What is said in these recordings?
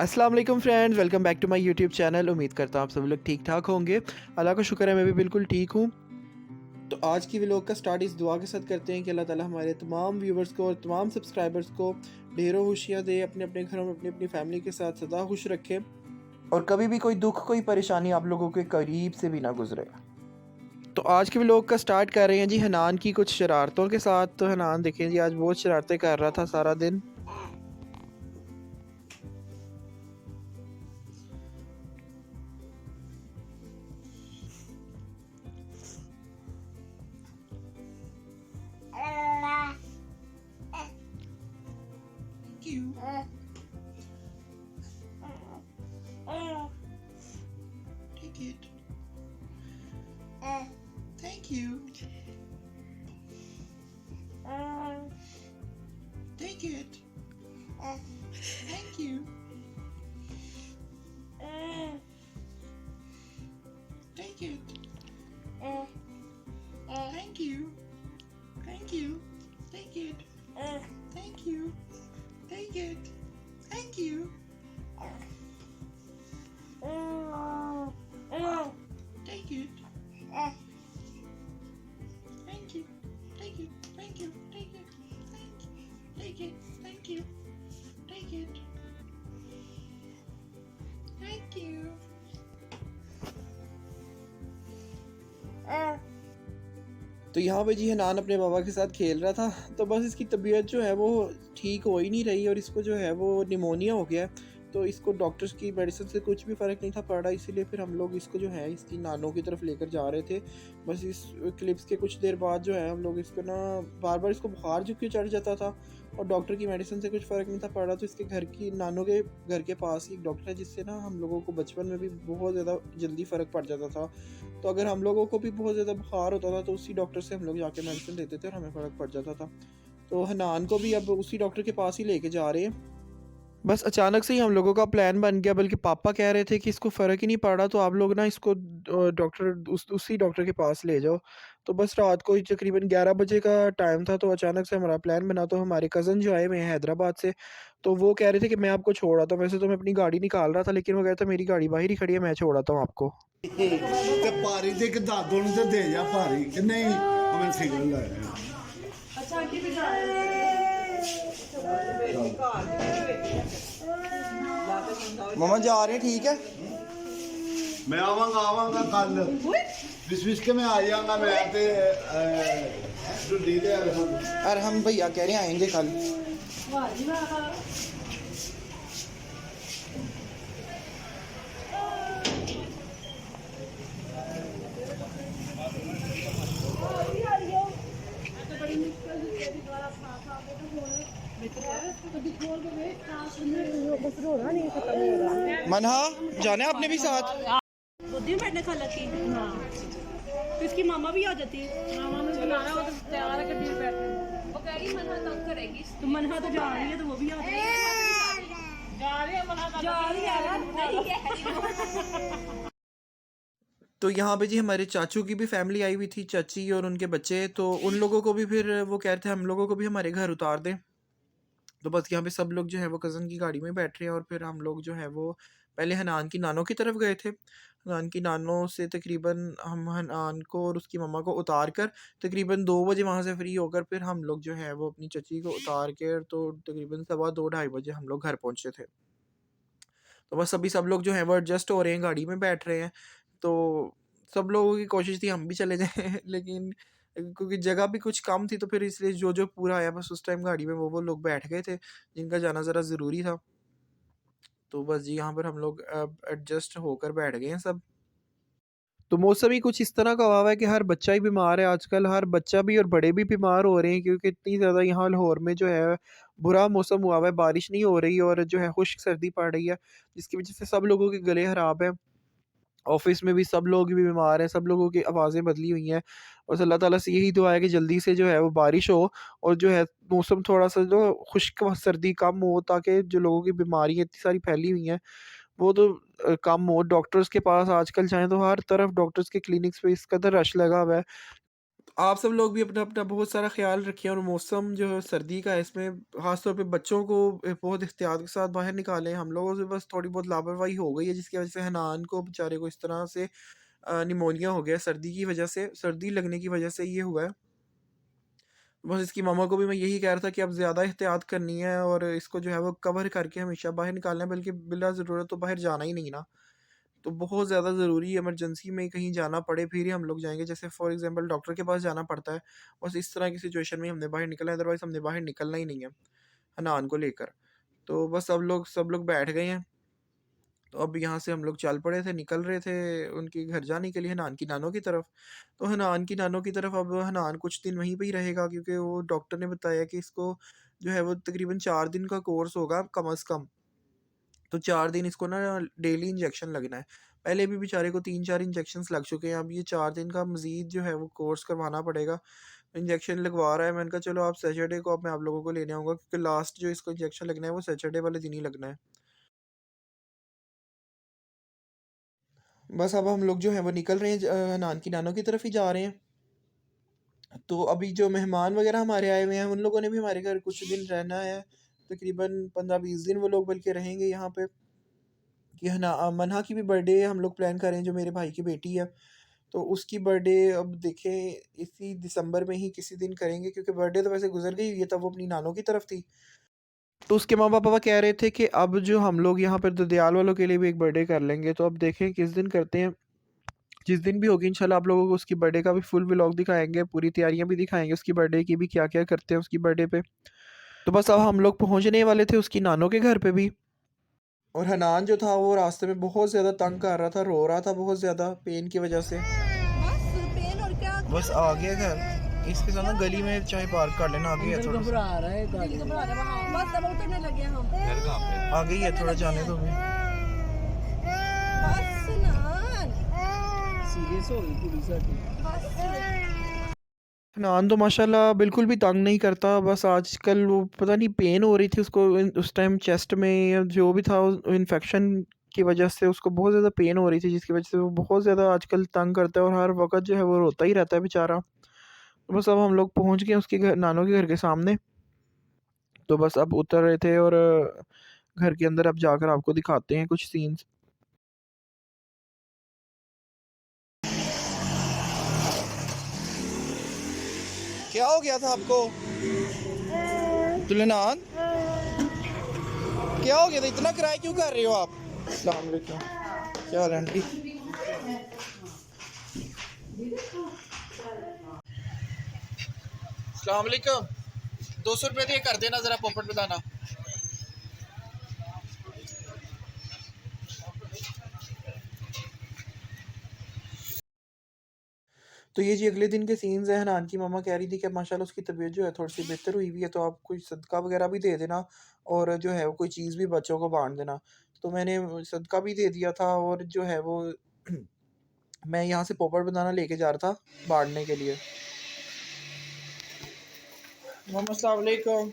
अस्सलाम वालेकुम friends, welcome back to my YouTube channel. उम्मीद करता हूँ आप सभी लोग ठीक ठाक होंगे। अल्लाह का शुक्र है, मैं भी बिल्कुल ठीक हूँ। तो आज की व्लॉग का स्टार्ट इस दुआ के साथ करते हैं कि अल्लाह ताला हमारे तमाम व्यूवर्स को और तमाम सब्सक्राइबर्स को ढेरों खुशियाँ दे, अपने अपने घरों में अपनी अपनी फैमिली के साथ सदा खुश रखे और कभी भी कोई दुख कोई परेशानी आप लोगों के करीब से भी ना गुजरे। तो आज के व्लॉग का स्टार्ट कर रहे हैं जी हनान की कुछ शरारतों के साथ। तो हनान देखें जी, आज बहुत शरारतें कर रहा था सारा दिन। Take it. Thank you. Take it. Thank you. Take it. Thank you. Thank you. Take it. Thank you. Take it. Thank you. Take it. Thank you. Take it. Thank you. Take it. Thank you. Take it. Thank you. Take it. Thank you. तो यहाँ पे जी हनान अपने बाबा के साथ खेल रहा था। तो बस इसकी तबीयत जो है वो ठीक हो ही नहीं रही और इसको जो है वो निमोनिया हो गया है। तो इसको डॉक्टर्स की मेडिसिन से कुछ भी फ़र्क नहीं था पड़ा, इसीलिए फिर हम लोग इसको जो है इसकी नानों की तरफ लेकर जा रहे थे। बस इस क्लिप्स के कुछ देर बाद जो है हम लोग इसको ना बार बार इसको बुखार जो क्यों चढ़ जाता था और डॉक्टर की मेडिसिन से कुछ फ़र्क नहीं था पड़ा। तो इसके घर की नानों के घर के पास ही एक डॉक्टर है जिससे ना हम लोगों को बचपन में भी बहुत ज़्यादा जल्दी फ़र्क पड़ जाता था। तो अगर हम लोगों को भी बहुत ज़्यादा बुखार होता था तो उसी डॉक्टर से हम लोग जाके मेडिसिन लेते थे और हमें फ़र्क पड़ जाता था। तो हनान को भी अब उसी डॉक्टर के पास ही लेके जा रहे हैं। बस अचानक से ही हम लोगों का प्लान बन गया, बल्कि पापा कह रहे थे कि इसको फ़र्क ही नहीं पड़ रहा, तो आप लोग ना इसको डॉक्टर उसी डॉक्टर के पास ले जाओ। तो बस रात को ही तकरीबन 11 बजे का टाइम था, तो अचानक से हमारा प्लान बना। तो हमारे कज़न जो आए हुए हैं हैदराबाद से, तो वो कह रहे थे कि मैं आपको छोड़ आता हूँ। वैसे तो मैं अपनी गाड़ी निकाल रहा था, लेकिन वो कह रहे थे मेरी गाड़ी बाहर ही खड़ी है, मैं छोड़ आता हूँ आपको। ਤੇ ਭਾਰੀ ਤੇ ਇੱਕ ਦਾਦੂ ਨੂੰ ਤੇ ਦੇ ਜਾ ਭਾਰੀ ਕਿ ਨਹੀਂ ਮੈਂ ਸਿਗਨਲ ਲੈ ਰਿਹਾ मम्मा जा रहे हैं, ठीक है। ਮੈਂ ਆਵਾਂਗਾ ਕੱਲ ਵਿਸ਼ ਕੇ ਮੈਂ ਆ ਜਾਵਾਂਗਾ ਮੈਂ ਤੇ ਢੁੱਡੀ ਦੇ और हम भैया कह रहे हैं आएंगे कल। मनहा जाना है आपने भी साथ। बुद्धि बैठने खाला की तो इसकी मामा भी आ जाती है। मामा ने बुलाना हो तो तैयार है गड्डी में बैठने। वो कह रही मनहा तंग करेगी तो मनहा तो जा रही है तो वो भी आ जाएगी। जा रही है मनहा जा रही है। तो यहाँ पे जी हमारे चाचू की भी फैमिली आई हुई थी, चाची और उनके बच्चे। तो उन लोगों को भी फिर वो कह रहे थे हम लोगों को भी हमारे घर उतार दें। तो बस यहाँ पे सब लोग जो है वो कज़न की गाड़ी में बैठ रहे हैं और फिर हम लोग जो है वो पहले हनान की नानों की तरफ गए थे। हनान की नानों से तकरीबन हम हनान को और उसकी मम्मा को उतार कर तकरीबन 2 बजे वहाँ से फ्री होकर फिर हम लोग जो है वो अपनी चची को उतार के तो तकरीबन सवा 2 ढाई बजे हम लोग घर पहुँचे थे। तो बस अभी सब लोग जो हैं वो एडजस्ट हो रहे हैं, गाड़ी में बैठ रहे हैं। तो सब लोगों की कोशिश थी हम भी चले जाएँ लेकिन क्योंकि जगह भी कुछ कम थी तो फिर इसलिए जो पूरा आया बस उस टाइम गाड़ी में वो लोग बैठ गए थे, जिनका जाना ज़रा ज़रूरी था। तो बस जी यहाँ पर हम लोग अब एडजस्ट होकर बैठ गए हैं सब। तो मौसम ही कुछ इस तरह का हुआ हुआ है कि हर बच्चा ही बीमार है आजकल, हर बच्चा भी और बड़े भी बीमार हो रहे हैं, क्योंकि इतनी ज़्यादा यहाँ लाहौर में जो है बुरा मौसम हुआ हुआ है, बारिश नहीं हो रही और जो है खुश्क सर्दी पड़ रही है, जिसकी वजह से सब लोगों के गले ख़राब हैं। ऑफ़िस में भी सब लोग भी बीमार हैं, सब लोगों की आवाज़ें बदली हुई हैं। बस अल्लाह ताला से यही दुआ है कि जल्दी से जो है वो बारिश हो और जो है मौसम थोड़ा-सा जो खुश्क व सर्दी कम हो, ताकि जो लोगों की बीमारियाँ इतनी सारी फैली हुई हैं वो तो कम हो। डॉक्टर्स के पास आजकल जाएँ तो हर तरफ डॉक्टर्स के क्लिनिक्स पे इस कदर रश लगा हुआ है। आप सब लोग भी अपना अपना बहुत सारा ख्याल रखें और मौसम जो है सर्दी का है, इसमें ख़ास तौर पे बच्चों को बहुत एहतियात के साथ बाहर निकालें। हम लोगों से बस थोड़ी बहुत लापरवाही हो गई है जिसकी वजह से हनान को बेचारे को इस तरह से निमोनिया हो गया सर्दी की वजह से, सर्दी लगने की वजह से ये हुआ है। बस इसकी मम्मा को भी मैं यही कह रहा था कि अब ज़्यादा एहतियात करनी है और इसको जो है वो कवर करके हमेशा बाहर निकालना है, बल्कि बिला ज़रूरत तो बाहर जाना ही नहीं ना। तो बहुत ज़्यादा ज़रूरी इमरजेंसी में कहीं जाना पड़े फिर ही हम लोग जाएँगे, जैसे फॉर एग्ज़ाम्पल डॉक्टर के पास जाना पड़ता है। बस इस तरह की सिचुएशन में ही हमने बाहर निकलना है, अदरवाइज़ हमने बाहर निकलना ही नहीं है, हनान को लेकर। तो बस सब लोग बैठ गए हैं। तो अब यहाँ से हम लोग चल पड़े थे, निकल रहे थे उनके घर जाने के लिए, हनान की नानों की तरफ। तो हनान की नानों की तरफ अब हनान कुछ दिन वहीं पे ही रहेगा, क्योंकि वो डॉक्टर ने बताया कि इसको जो है वो तकरीबन 4 दिन का कोर्स होगा कम से कम। तो 4 दिन इसको ना डेली इंजेक्शन लगना है। पहले भी बेचारे को 3-4 इंजेक्शंस लग चुके हैं, अब ये 4 दिन का मज़ीद जो है वो कोर्स करवाना पड़ेगा। इंजेक्शन लगवा रहा है, मैंने कहा चलो आप सैटरडे को अब मैं आप लोगों को लेने आऊँगा, क्योंकि लास्ट जो इसको इंजेक्शन लगना है वो सैटरडे वाले दिन ही लगना है। बस अब हम लोग जो हैं वो निकल रहे हैं नान की नानों की तरफ ही जा रहे हैं। तो अभी जो मेहमान वगैरह हमारे आए हुए हैं, उन लोगों ने भी हमारे घर कुछ दिन रहना है। तकरीबन 15-20 दिन वो लोग बल्कि रहेंगे यहाँ पे। कि है ना मन्हा की भी बर्थडे हम लोग प्लान कर रहे हैं, जो मेरे भाई की बेटी है। तो उसकी बर्थडे अब देखें इसी दिसंबर में ही किसी दिन करेंगे, क्योंकि बर्थडे तो वैसे गुजर गई हुई है, तब वो अपनी नानों की तरफ थी। तो उसके माँ पापा कह रहे थे कि अब जो हम लोग यहाँ पर ददियाल वालों के लिए भी एक बर्थडे कर लेंगे, तो अब देखें किस दिन करते हैं। जिस दिन भी होगी इंशाल्लाह आप लोगों को उसकी बर्थडे का भी फुल व्लॉग दिखाएंगे, पूरी तैयारियां भी दिखाएंगे उसकी बर्थडे की भी, क्या क्या करते हैं उसकी बर्थडे पे। तो बस अब हम लोग पहुंचने वाले थे उसकी नानों के घर पे भी। और हनान जो था वो रास्ते में बहुत ज़्यादा तंग कर रहा था, रो रहा था बहुत ज़्यादा पेन की वजह से। बस पेन और क्या बस आ गया घर, इसके साथ ना गली में चाहे पार्क कर लेना, आ गई है थोड़ा सा। घबरा रहा है वहाँ बस अब उतरने लगे हम आ गई है, थोड़ा जाने दो भी। बस नान सीरियस हो गई पूरी साडी। हनान तो माशाल्लाह बिल्कुल भी तंग नहीं करता, बस आजकल वो पता नहीं पेन हो रही थी उसको उस टाइम चेस्ट में या जो भी था इन्फेक्शन की वजह से उसको बहुत ज़्यादा पेन हो रही थी, जिसकी वजह से वो बहुत ज़्यादा आजकल तंग करता है और हर वक्त जो है वो रोता ही रहता है बेचारा। तो बस अब हम लोग पहुंच गए उसके घर, नानों के घर के सामने। तो बस अब उतर रहे थे और घर के अंदर अब जाकर आपको दिखाते हैं कुछ सीन्स। क्या हो गया था आपको दुल्हनान, क्या हो गया था, इतना किराया क्यों कर रहे हो आप? अस्सलाम वालेकुम, क्या हाल है आंटी? अस्सलाम वालेकुम, 200 रुपये दिए कर देना ज़रा पोपट बताना। तो ये जी अगले दिन के सीन्स हैं। हनान की मम्मा कह रही थी कि माशाल्लाह उसकी तबीयत जो है थोड़ी सी बेहतर हुई हुई है, तो आप कोई सदका वगैरह भी दे देना और जो है वो कोई चीज़ भी बच्चों को बांट देना। तो मैंने सदका भी दे दिया था और जो है वो मैं यहाँ से पोपट बनाना लेके जा रहा था बांटने के लिए। मम्मा अस्सलाम वालेकुम।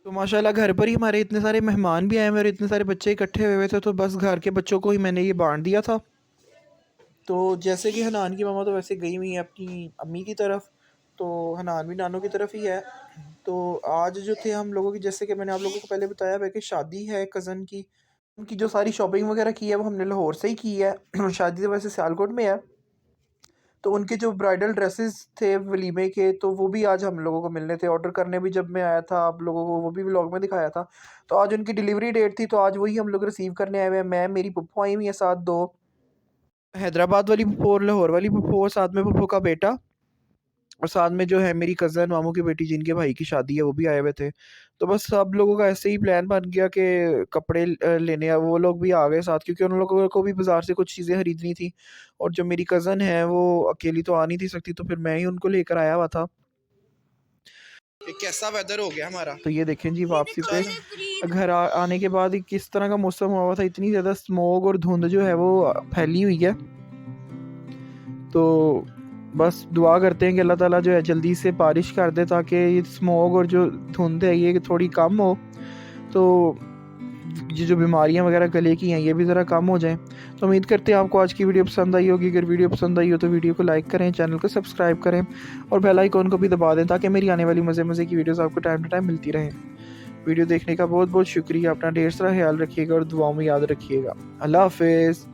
तो माशाल्लाह घर पर ही हमारे इतने सारे मेहमान भी आए हुए और इतने सारे बच्चे इकट्ठे हुए थे, तो बस घर के बच्चों को ही मैंने ये बांट दिया था। तो जैसे कि हनान की मामा तो वैसे गई हुई है अपनी अम्मी की तरफ, तो हनान भी नानों की तरफ ही है। तो आज जो थे हम लोगों की, जैसे कि मैंने आप लोगों को पहले बताया है कि शादी है कज़न की, उनकी जो सारी शॉपिंग वगैरह की है वो हमने लाहौर से ही की है। शादी तो वैसे सियालकोट में है। तो उनके जो ब्राइडल ड्रेसेस थे वलीमे के, तो वो भी आज हम लोगों को मिलने थे। ऑर्डर करने भी जब मैं आया था आप लोगों को वो भी व्लॉग में दिखाया था। तो आज उनकी डिलीवरी डेट थी, तो आज वही हम लोग रिसीव करने आए हुए हैं। मैं, मेरी पप्पो आई हुई है साथ, 2 हैदराबाद वाली पप्पो और लाहौर वाली पप्पो और साथ में पप्पो का बेटा। और साथ में जो है मेरी कज़न मामू की बेटी जिनके भाई की शादी है वो भी आए हुए थे। तो बस सब लोगों का ऐसे ही प्लान बन गया कि कपड़े लेने वो लोग भी आ गए साथ, क्योंकि उन लोगों को भी बाज़ार से कुछ चीज़ें खरीदनी थी। और जो मेरी कज़न है वो अकेली तो आ नहीं थी सकती, तो फिर मैं ही उनको लेकर आया हुआ था। ये कैसा वेदर हो गया हमारा। तो ये देखें जी वापसी पे घर आने के बाद ही किस तरह का मौसम हुआ हुआ था। इतनी ज़्यादा स्मोग और धुंध जो है वो फैली हुई है। तो बस दुआ करते हैं कि अल्लाह ताला जो है जल्दी से बारिश कर दे ताकि ये स्मोग और जो धुंध है ये थोड़ी कम हो, तो ये जो बीमारियां वगैरह गले की हैं ये भी ज़रा कम हो जाएं। तो उम्मीद करते हैं आपको आज की वीडियो पसंद आई होगी। अगर वीडियो पसंद आई हो तो वीडियो को लाइक करें, चैनल को सब्सक्राइब करें और बेल आइकॉन को भी दबा दें ताकि मेरी आने वाली मज़े की वीडियोज़ आपको टाइम टू टाइम मिलती रहें। वीडियो देखने का बहुत बहुत शुक्रिया। अपना ढेर सारा ख्याल रखिएगा और दुआओं में याद रखिएगा। अल्लाह हाफिज़।